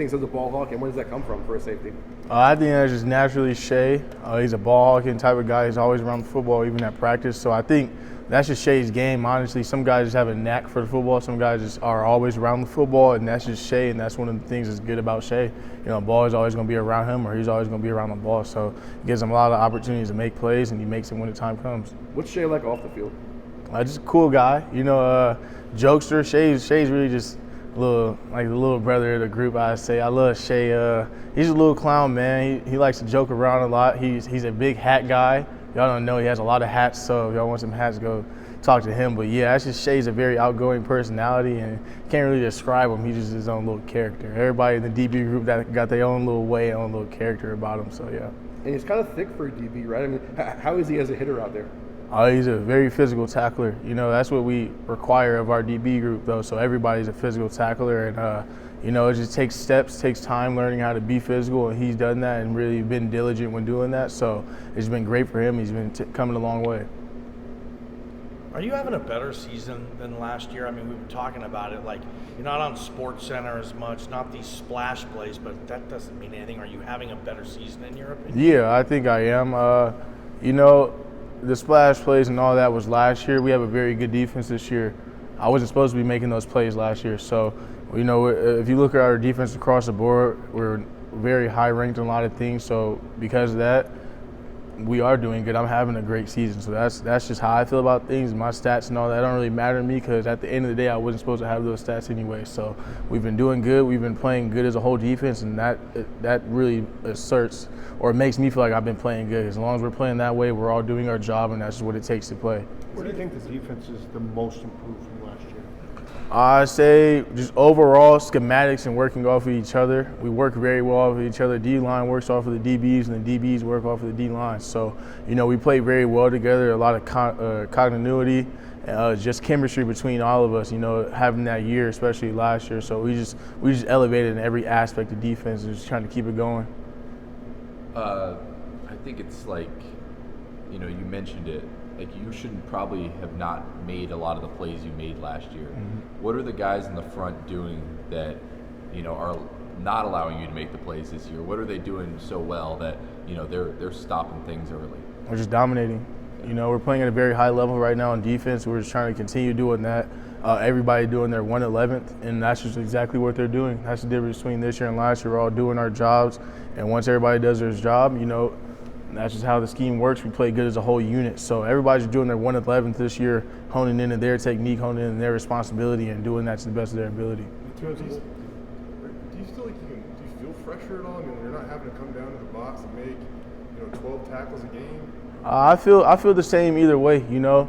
Thinks of the ball hawk, and where does that come from for a safety? I think that's just naturally Shea. He's a ball hawking type of guy. He's always around the football, even at practice. So I think that's just Shea's game. Honestly, some guys just have a knack for the football. Some guys just are always around the football, and that's just Shea. And that's one of the things that's good about Shea. You know, the ball is always going to be around him, or he's always going to be around the ball. So it gives him a lot of opportunities to make plays, and he makes them when the time comes. What's Shea like off the field? Just a cool guy. You know, jokester. Shea's really just the little brother of the group. I say I love Shea. He's a little clown, man. He likes to joke around a lot. He's a big hat guy. Y'all don't know he has a lot of hats, so if y'all want some hats, go talk to him. But yeah, that's just Shea's a very outgoing personality, and can't really describe him. He's just his own little character. Everybody in the DB group that got their own little way, own little character about him. So yeah. And he's kind of thick for a DB, right? I mean, how is he as a hitter out there? He's a very physical tackler. You know, that's what we require of our DB group, though. So everybody's a physical tackler, and you know, it just takes steps, takes time learning how to be physical, and he's done that and really been diligent when doing that. So it's been great for him. He's been coming a long way. Are you having a better season than last year? I mean, we were talking about it, like you're not on Sports Center as much, not these splash plays, but that doesn't mean anything. Are you having a better season in your opinion? Yeah, I think I am. You know, the splash plays and all that was last year. We have a very good defense this year. I wasn't supposed to be making those plays last year. So, you know, if you look at our defense across the board, we're very high ranked in a lot of things. So because of that, we are doing good. I'm having a great season. So that's just how I feel about things. My stats and all that don't really matter to me because at the end of the day, I wasn't supposed to have those stats anyway. So we've been doing good. We've been playing good as a whole defense, and that really asserts or makes me feel like I've been playing good. As long as we're playing that way, we're all doing our job, and that's just what it takes to play. Where do you think the defense is the most improved from last year? I say just overall schematics and working off of each other. We work very well off of each other. D-line works off of the DBs, and the DBs work off of the D-line. So, you know, we play very well together, a lot of continuity, just chemistry between all of us, you know, having that year, especially last year. So we just elevated in every aspect of defense and just trying to keep it going. I think it's like, you know, you mentioned it. Like you shouldn't probably have not made a lot of the plays you made last year. Mm-hmm. What are the guys in the front doing that, you know, are not allowing you to make the plays this year? What are they doing so well that, you know, they're stopping things early? We're just dominating. You know, we're playing at a very high level right now on defense. We're just trying to continue doing that. Everybody doing their 1/11th, and that's just exactly what they're doing. That's the difference between this year and last year. We're all doing our jobs, and once everybody does their job, you know, that's just how the scheme works. We play good as a whole unit. So everybody's doing their 1/11th this year, honing into their technique, honing into their responsibility, and doing that to the best of their ability. Do you feel like do you feel fresher at all? I mean, you're not having to come down to the box and make, you know, 12 tackles a game. I feel the same either way. You know,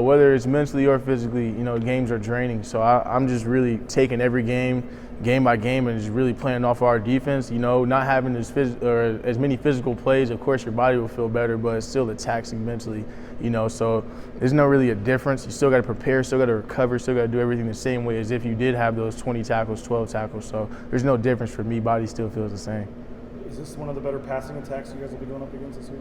whether it's mentally or physically, you know, games are draining. So I'm just really taking every game by game, and just really playing off our defense. You know, not having as many physical plays. Of course, your body will feel better, but it's still taxing mentally. You know, so there's no really a difference. You still got to prepare, still got to recover, still got to do everything the same way as if you did have those 20 tackles, 12 tackles. So there's no difference for me. Body still feels the same. Is this one of the better passing attacks you guys will be going up against this week?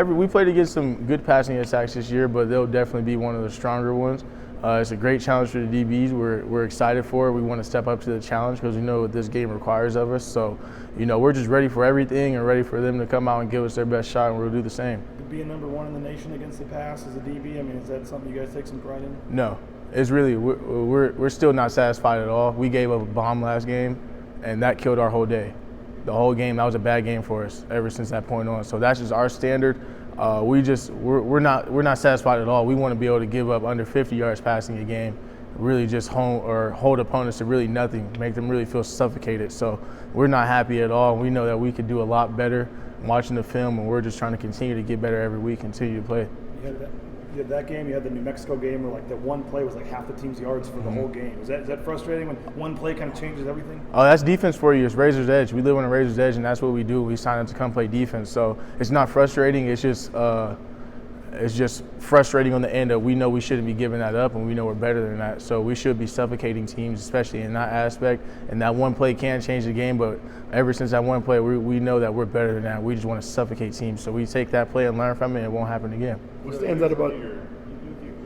We played against some good passing attacks this year, but they'll definitely be one of the stronger ones. It's a great challenge for the DBs. We're excited for it. We want to step up to the challenge because we know what this game requires of us. So, you know, we're just ready for everything and ready for them to come out and give us their best shot, and we'll do the same. Being number one in the nation against the pass as a DB, I mean, is that something you guys take some pride in? No, it's really we're still not satisfied at all. We gave up a bomb last game, and that killed our whole day. The whole game, that was a bad game for us ever since that point on. So that's just our standard. We're not satisfied at all. We want to be able to give up under 50 yards passing a game, really just hold opponents to really nothing, make them really feel suffocated. So we're not happy at all. We know that we could do a lot better watching the film, and we're just trying to continue to get better every week, continue to play. You had that game, you had the New Mexico game where like that one play was like half the team's yards for the whole game. Is that frustrating when one play kind of changes everything? Oh, that's defense for you. It's razor's edge. We live on a razor's edge, and that's what we do. We sign up to come play defense. So it's not frustrating. It's just frustrating on the end of we know we shouldn't be giving that up, and we know we're better than that. So we should be suffocating teams, especially in that aspect. And that one play can change the game, but ever since that one play, we know that we're better than that. We just want to suffocate teams. So we take that play and learn from it, and it won't happen again. What stands out about what you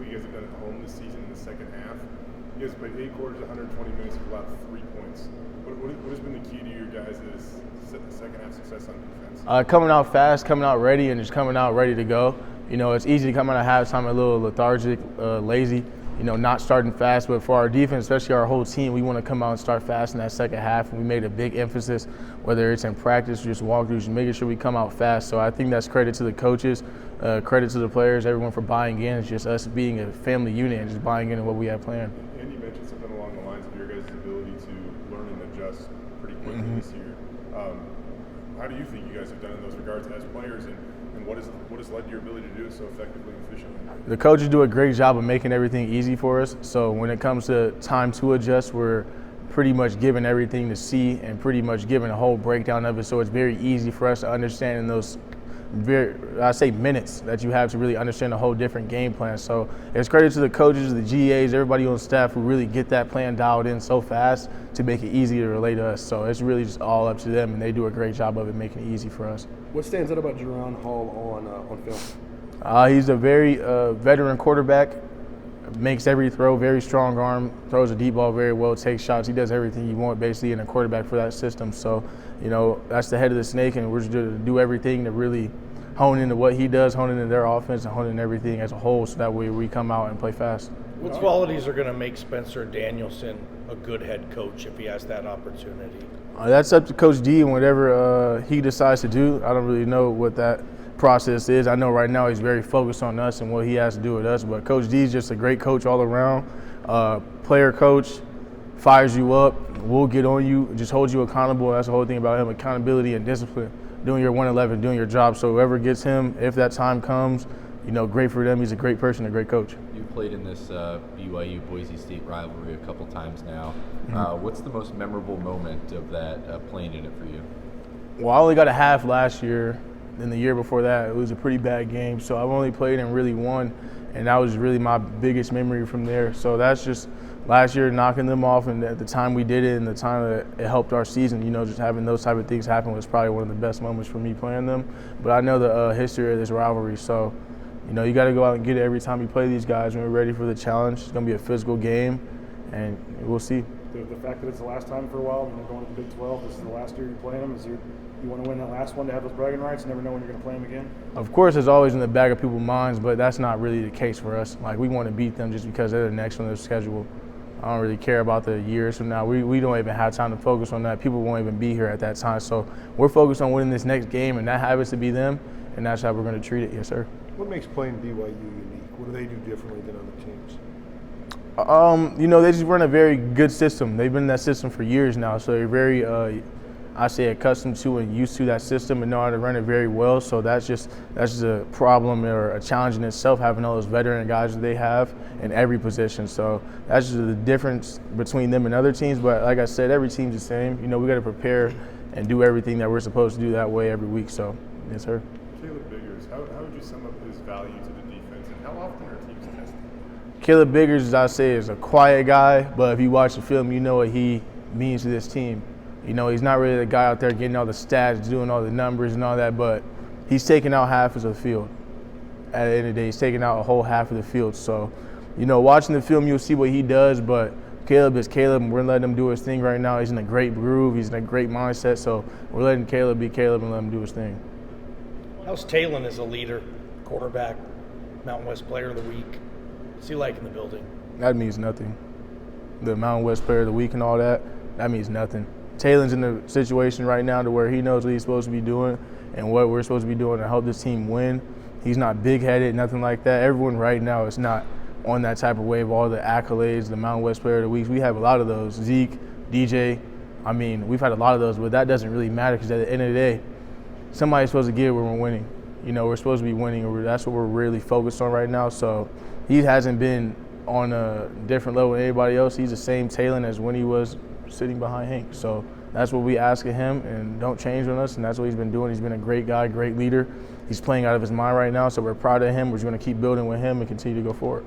guys have done at home this season in the second half? You guys played 8 quarters, 120 minutes, you allowed 3 points. What has been the guys is second half success on defense? Coming out fast, coming out ready, and just coming out ready to go. You know, it's easy to come out of halftime a little lethargic, lazy, you know, not starting fast. But for our defense, especially our whole team, we want to come out and start fast in that second half. And we made a big emphasis, whether it's in practice or just walkthroughs, just making sure we come out fast. So I think that's credit to the coaches, credit to the players, everyone for buying in. It's just us being a family unit and just buying into what we have planned. And you mentioned something along the lines of your guys' ability to learn and adjust pretty quickly this year. How do you think you guys have done in those regards as players, and what has led to your ability to do it so effectively and efficiently? The coaches do a great job of making everything easy for us. So when it comes to time to adjust, we're pretty much given everything to see and pretty much given a whole breakdown of it. So it's very easy for us to understand in those minutes that you have to really understand a whole different game plan. So it's credit to the coaches, the GAs, everybody on staff who really get that plan dialed in so fast to make it easy to relate to us. So it's really just all up to them, and they do a great job of it, making it easy for us. What stands out about Jerron Hall on film? He's a very veteran quarterback, makes every throw, very strong arm, throws a deep ball very well, takes shots. He does everything you want basically in a quarterback for that system. So, you know, that's the head of the snake, and we're just going to do everything to really hone into what he does, hone into their offense, and hone into everything as a whole, so that way we come out and play fast. What qualities are going to make Spencer Danielson a good head coach if he has that opportunity? That's up to Coach D and whatever he decides to do. I don't really know what that process is. I know right now he's very focused on us and what he has to do with us, but Coach D is just a great coach all around. Player coach, fires you up, will get on you, just holds you accountable. That's the whole thing about him, accountability and discipline. Doing your 111, doing your job. So whoever gets him, if that time comes, you know, great for them. He's a great person, a great coach. You played in this BYU Boise State rivalry a couple times now. What's the most memorable moment of that playing in it for you? Well, I only got a half last year. Then the year before that, it was a pretty bad game. So I've only played and really won, and that was really my biggest memory from there. So that's just last year knocking them off, and at the time we did it and the time that it helped our season, you know, just having those type of things happen was probably one of the best moments for me playing them. But I know the history of this rivalry, so, you know, you got to go out and get it every time you play these guys. When we're ready for the challenge, it's going to be a physical game, and we'll see. The fact that it's the last time for a while, you know, going to the Big 12, this is the last year you're playing them, you want to win that last one to have those bragging rights, you never know when you're going to play them again? Of course, it's always in the back of people's minds, but that's not really the case for us. Like, we want to beat them just because they're the next on their schedule. I don't really care about the years from now. We don't even have time to focus on that. People won't even be here at that time. So we're focused on winning this next game, and that happens to be them, and that's how we're going to treat it. Yes, sir. What makes playing BYU unique? What do they do differently than other teams? You know, they just run a very good system. They've been in that system for years now, so they're very, I say, accustomed to and used to that system and know how to run it very well. So that's just a problem or a challenge in itself, having all those veteran guys that they have in every position. So that's just the difference between them and other teams. But like I said, every team's the same. You know, we got to prepare and do everything that we're supposed to do that way every week. So, yes, sir. Caleb Biggers, how would you sum up his value to the defense, and how often are teams testing? Caleb Biggers, as I say, is a quiet guy, but if you watch the film, you know what he means to this team. You know, he's not really the guy out there getting all the stats, doing all the numbers and all that, but he's taking out half of the field. At the end of the day, he's taking out a whole half of the field. So, you know, watching the film, you'll see what he does, but Caleb is Caleb, and we're letting him do his thing right now. He's in a great groove. He's in a great mindset, so we're letting Caleb be Caleb and let him do his thing. How's Talon as a leader, quarterback, Mountain West Player of the Week? What's he like in the building? That means nothing. The Mountain West Player of the Week and all that, that means nothing. Talon's in a situation right now to where he knows what he's supposed to be doing and what we're supposed to be doing to help this team win. He's not big-headed, nothing like that. Everyone right now is not on that type of wave, all the accolades, the Mountain West Player of the Week. We have a lot of those. Zeke, DJ, I mean, we've had a lot of those, but that doesn't really matter because at the end of the day, somebody's supposed to get it when we're winning. You know, we're supposed to be winning. That's what we're really focused on right now. So he hasn't been on a different level than anybody else. He's the same Talon as when he was sitting behind Hank. So that's what we ask of him, and don't change on us, and that's what he's been doing. He's been a great guy, great leader. He's playing out of his mind right now, so we're proud of him. We're just going to keep building with him and continue to go forward.